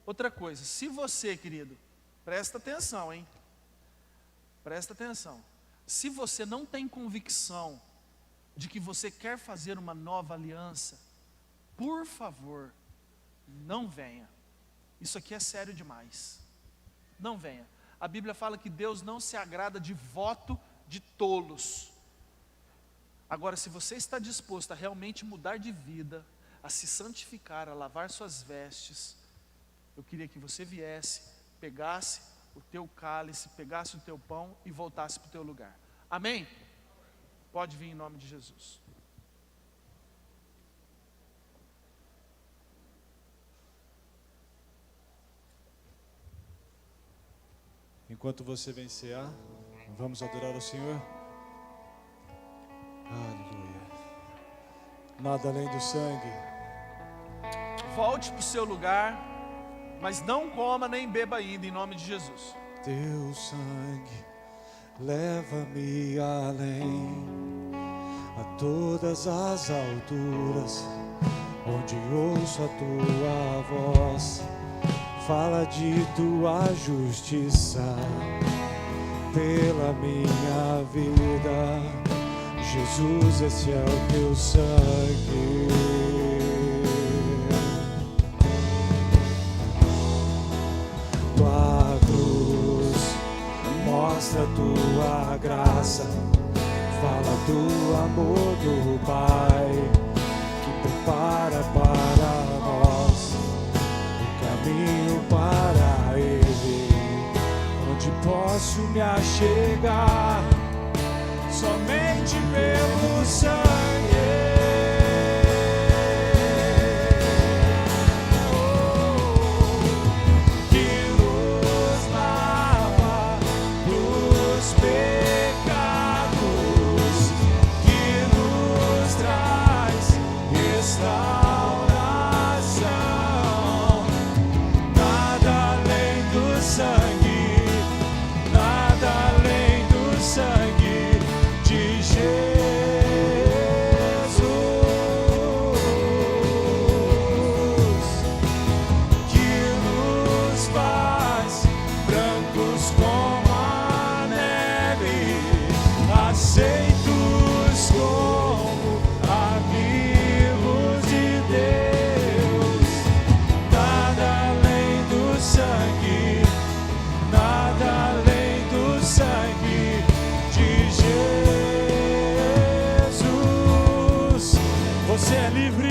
Outra coisa, se você, querido, presta atenção, hein? Presta atenção. Se você não tem convicção de que você quer fazer uma nova aliança, por favor, não venha. Isso aqui é sério demais. Não venha. A Bíblia fala que Deus não se agrada de voto de tolos. Agora, se você está disposto a realmente mudar de vida, a se santificar, a lavar suas vestes, eu queria que você viesse, pegasse o teu cálice, pegasse o teu pão e voltasse para o teu lugar. Amém? Pode vir em nome de Jesus. Enquanto você vem cear, vamos adorar ao Senhor. Aleluia. Nada além do sangue. Volte para o seu lugar, mas não coma nem beba ainda, em nome de Jesus. Teu sangue leva-me além, a todas as alturas, onde ouço a tua voz. Fala de tua justiça pela minha vida. Jesus, esse é o teu sangue. Tua cruz mostra tua graça, fala do amor do Pai, que prepara para nós o caminho para Ele, onde posso me achegar somente pelo sangue. Você é livre.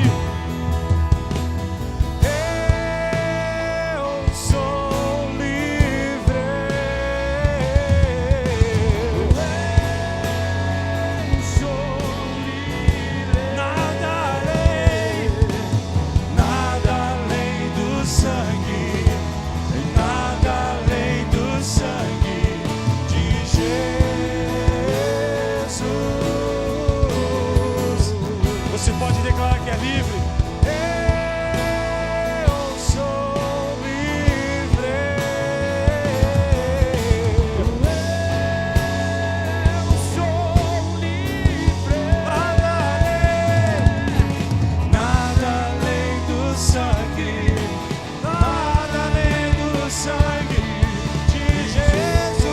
Eu sou livre. Eu sou livre. Nada além do sangue, nada além do sangue de Jesus. Você pode declarar que é livre. Eu sou livre. Eu sou livre. Nada além do sangue, nada além do sangue de Jesus.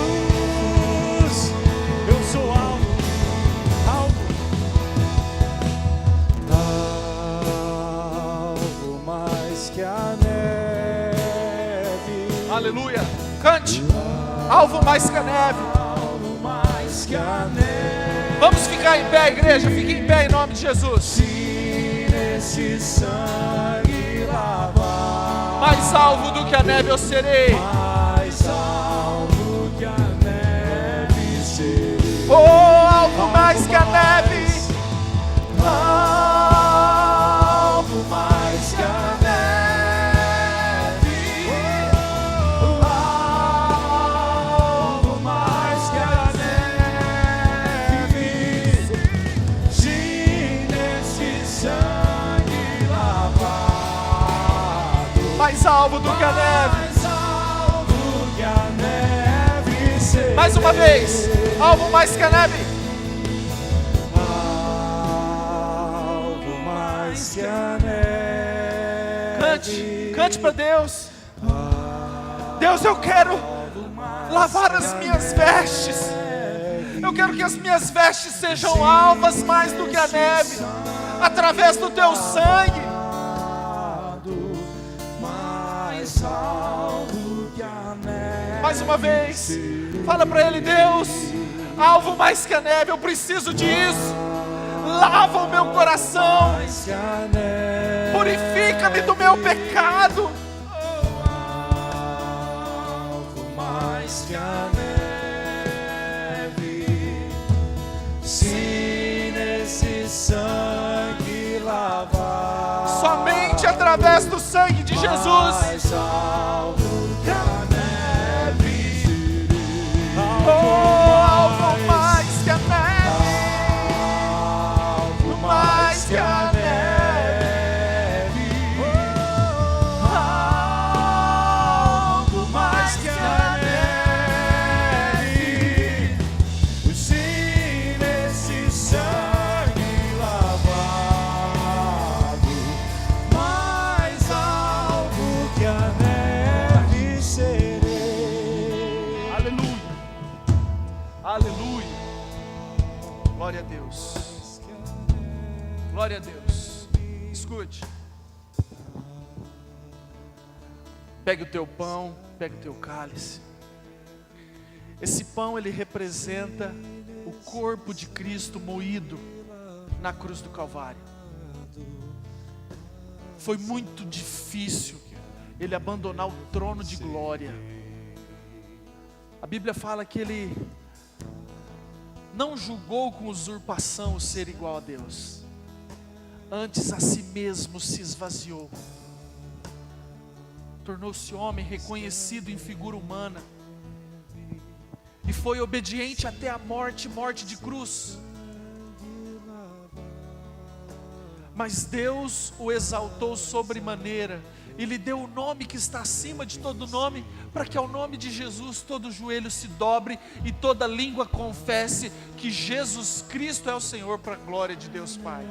Eu sou alvo. Mais que a neve. Aleluia. Cante. Alvo mais que a neve. Alvo mais que a neve. Vamos ficar em pé, igreja. Fique em pé em nome de Jesus. Se nesse sangue lavar, Mais alvo do que a neve eu serei. mais alvo que a neve serei. Oh, alvo mais que a neve. Alvo mais que a neve. Alvo mais que a neve. Se nesse sangue lavado, Mais alvo do que a neve. mais alvo que a neve serei. Mais uma vez. Alvo mais que a neve. Alvo mais que a neve. Cante. Cante para Deus. Deus, eu quero lavar as minhas vestes. Eu quero que as minhas vestes sejam alvas mais do que a neve, através do teu sangue. Mais uma vez, fala para Ele: Deus, alvo mais que a neve, eu preciso disso. Lava o meu coração, purifica-me do meu pecado. Alvo mais que a neve, se nesse sangue lavar, somente através do sangue de Jesus. mais alvo que a neve, Alvo mais que a neve, alvo mais que a neve. alvo mais que a neve, se nesse sangue lavado, mais alvo que a neve serei. Aleluia, aleluia. Glória a Deus, glória a Deus. Escute, pegue o teu pão, pegue o teu cálice. Esse pão, ele representa o corpo de Cristo moído na cruz do Calvário. Foi muito difícil ele abandonar o trono de glória. A Bíblia fala que ele não julgou com usurpação o ser igual a Deus, antes a si mesmo se esvaziou, tornou-se homem, reconhecido em figura humana, e foi obediente até a morte, morte de cruz. Mas Deus o exaltou sobremaneira e lhe deu o nome que está acima de todo nome, para que ao nome de Jesus todo joelho se dobre e toda língua confesse que Jesus Cristo é o Senhor, para a glória de Deus Pai.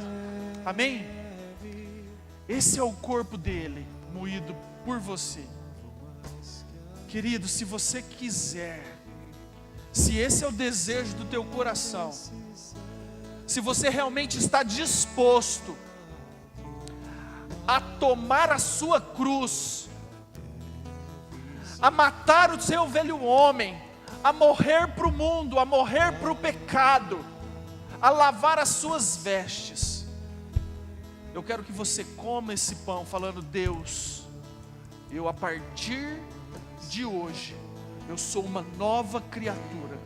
Amém? Esse é o corpo dele, moído por você. Querido, se você quiser, se esse é o desejo do teu coração, se você realmente está disposto a tomar a sua cruz, a matar o seu velho homem, a morrer para o mundo, a morrer para o pecado, a lavar as suas vestes, eu quero que você coma esse pão falando: Deus, eu a partir de hoje, eu sou uma nova criatura.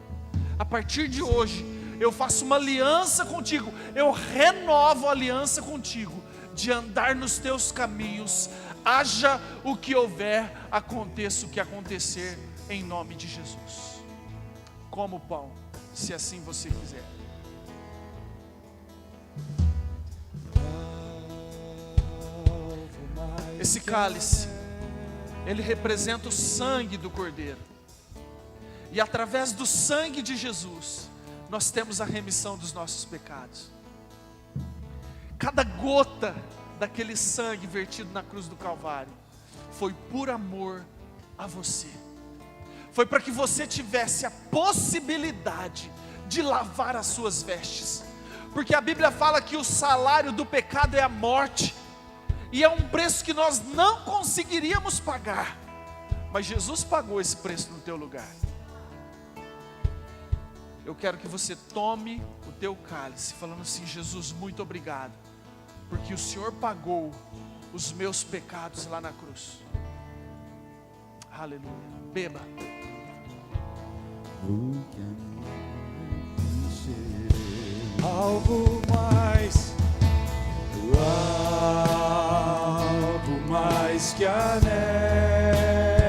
A partir de hoje, eu faço uma aliança contigo, eu renovo a aliança contigo, de andar nos teus caminhos, haja o que houver, aconteça o que acontecer, em nome de Jesus. Coma o pão, se assim você quiser. Esse cálice, ele representa o sangue do Cordeiro, e através do sangue de Jesus, nós temos a remissão dos nossos pecados. Cada gota daquele sangue vertido na cruz do Calvário foi por amor a você. Foi para que você tivesse a possibilidade de lavar as suas vestes. Porque a Bíblia fala que o salário do pecado é a morte, e é um preço que nós não conseguiríamos pagar, mas Jesus pagou esse preço no teu lugar. Eu quero que você tome o teu cálice, falando assim: Jesus, muito obrigado, porque o Senhor pagou os meus pecados lá na cruz. Aleluia. Beba. Algo mais, algo mais que a neve,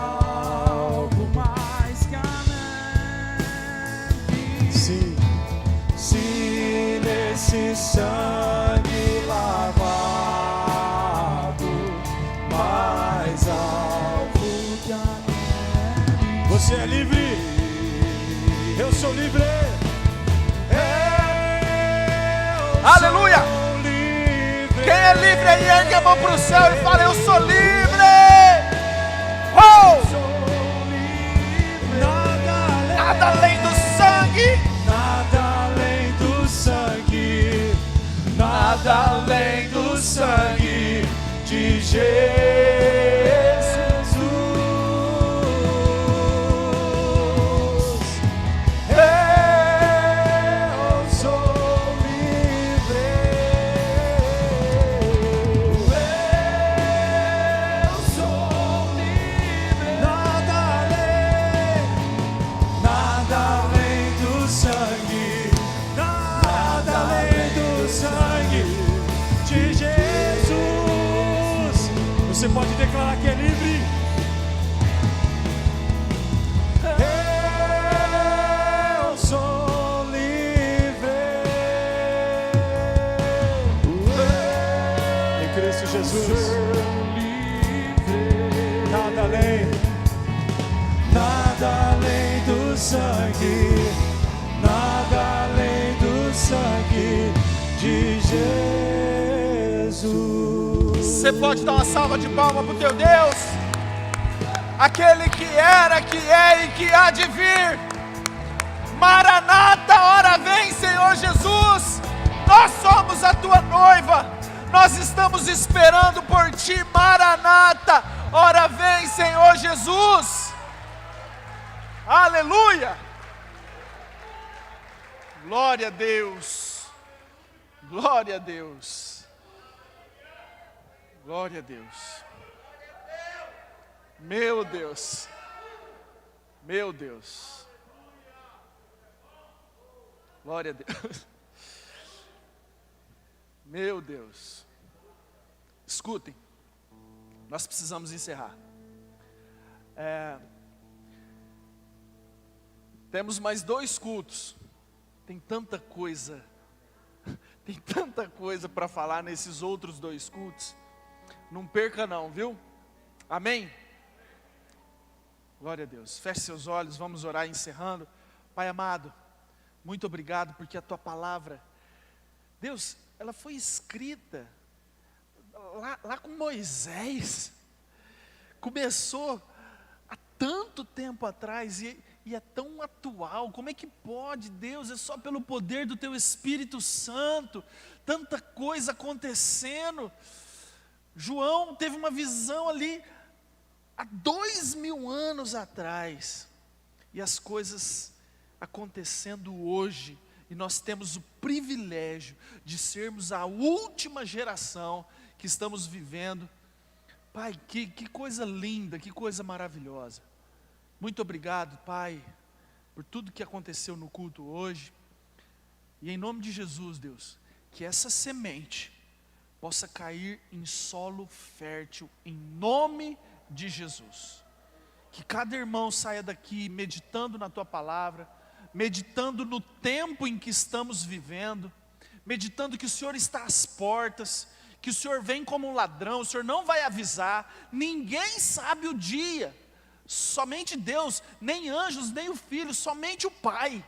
algo mais que a neve. Sim, se nesse sangue lavado, mais algo que a neve. Você é livre. Eu sou livre. Aleluia. Livre. Quem é é livre aí, ergue a mão para o céu e fala: eu sou livre. Oh! Nada além do sangue, nada além do sangue, nada além do sangue de Jesus. Eu sou livre. Eu sou livre. Nada além do sangue, nada além do sangue de Jesus. Você pode declarar que é livre. Eu sou livre em Cristo Jesus. Nada além do sangue, nada além do sangue de Jesus. Você pode dar uma salva de palmas para o teu Deus, aquele que era, que é e que há de vir. Maranata, ora vem, Senhor Jesus. Nós somos a tua noiva, nós estamos esperando por ti. Maranata, ora vem, Senhor Jesus. Aleluia. Glória a Deus. Glória a Deus. Glória a Deus. Meu Deus. Meu Deus. Glória a Deus. Meu Deus. Escutem. Nós precisamos encerrar. Temos mais 2 cultos. Tem tanta coisa para falar nesses outros 2 cultos. Não perca não, viu? Amém? Glória a Deus. Feche seus olhos, vamos orar encerrando. Pai amado, muito obrigado porque a tua palavra, Deus, ela foi escrita lá com Moisés. Começou há tanto tempo atrás e é tão atual. Como é que pode, Deus? É só pelo poder do teu Espírito Santo. Tanta coisa acontecendo. João teve uma visão ali há 2000 anos atrás, e as coisas acontecendo hoje, e nós temos o privilégio de sermos a última geração que estamos vivendo. Pai, que coisa linda, que coisa maravilhosa. Muito obrigado, Pai, por tudo que aconteceu no culto hoje, e em nome de Jesus, Deus, que essa semente possa cair em solo fértil, em nome de Jesus. Que cada irmão saia daqui meditando na tua palavra, meditando no tempo em que estamos vivendo, meditando que o Senhor está às portas, que o Senhor vem como um ladrão, o Senhor não vai avisar, ninguém sabe o dia, somente Deus, nem anjos, nem o Filho, somente o Pai.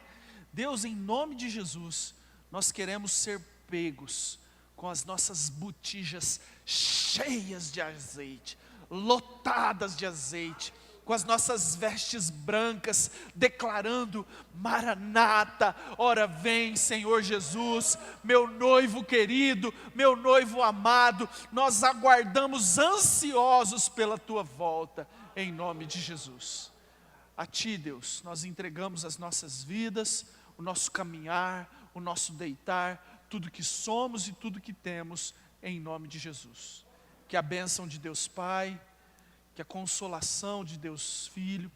Deus, em nome de Jesus, nós queremos ser pegos com as nossas botijas cheias de azeite, lotadas de azeite, com as nossas vestes brancas, declarando: Maranata, ora vem, Senhor Jesus, meu noivo querido, meu noivo amado, nós aguardamos ansiosos pela tua volta, em nome de Jesus. A ti, Deus, nós entregamos as nossas vidas, o nosso caminhar, o nosso deitar, tudo que somos e tudo que temos, em nome de Jesus. Que a bênção de Deus Pai, que a consolação de Deus Filho,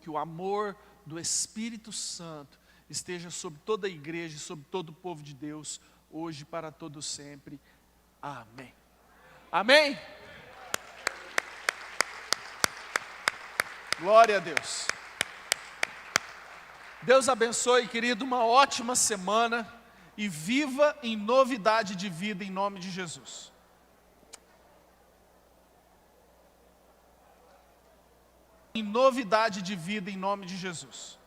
que o amor do Espírito Santo esteja sobre toda a igreja e sobre todo o povo de Deus, hoje e para todo sempre. Amém. Amém? Glória a Deus. Deus abençoe, querido, uma ótima semana. E viva em novidade de vida em nome de Jesus. Em novidade de vida em nome de Jesus.